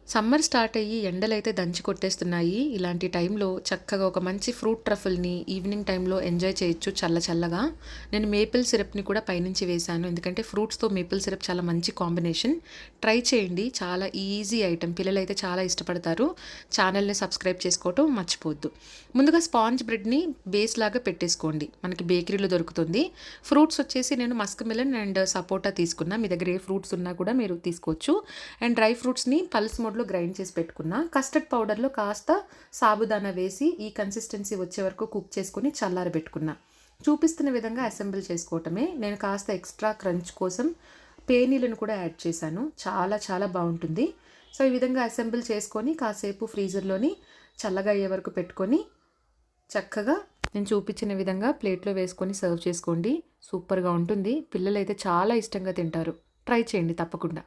Summer start అయ్యి ఎండలైతే దంచి కొట్టేస్తున్నాయి. ఇలాంటి టైంలో చక్కగా ఒక మంచి ఫ్రూట్ ట్రఫుల్‌ని ఈవినింగ్ టైంలో ఎంజాయ్ చేయొచ్చు చల్లగా. నేను మేపుల్ సిరప్‌ని కూడా పైనుంచి వేశాను. ఎందుకంటే ఫ్రూట్స్‌తో మేపుల్ సిరప్ చాలా మంచి కాంబినేషన్. ట్రై చేయండి. చాలా ఈజీ ఐటెమ్. పిల్లలైతే చాలా ఇష్టపడతారు. ఛానల్‌ని సబ్స్క్రైబ్ చేసుకోవటం మర్చిపోవద్దు. ముందుగా స్పాంజ్ బ్రెడ్‌ని బేస్ లాగా పెట్టేసుకోండి. మనకి బేకరీలో దొరుకుతుంది. ఫ్రూట్స్ వచ్చేసి నేను మస్క్ మిలన్ అండ్ సపోటా తీసుకున్నా. మీ దగ్గర ఏ ఫ్రూట్స్ ఉన్నా కూడా మీరు తీసుకోవచ్చు. అండ్ డ్రై ఫ్రూట్స్‌ని పల్స్ మోడ్‌లో గ్రైండ్ చేసి పెట్టుకున్నా. కస్టర్డ్ పౌడర్‌లో కాస్త సాబుదానా వేసి ఈ కన్సిస్టెన్సీ వచ్చే వరకు కుక్ చేసుకొని చల్లారబెట్టుకున్నా. చూపిస్తున్న విధంగా అసెంబుల్ చేసుకోవటమే. నేను కాస్త ఎక్స్ట్రా క్రంచ్ కోసం పేనీలను కూడా యాడ్ చేశాను. చాలా బాగుంటుంది. సో ఈ విధంగా అసెంబుల్ చేసుకొని కాసేపు ఫ్రీజర్‌లోని చల్లగా అయ్యే వరకు పెట్టుకొని చక్కగా నేను చూపించిన విధంగా ప్లేట్లో వేసుకొని సర్వ్ చేసుకోండి. సూపర్‌గా ఉంటుంది. పిల్లలైతే చాలా ఇష్టంగా తింటారు. ట్రై చేయండి తప్పకుండా.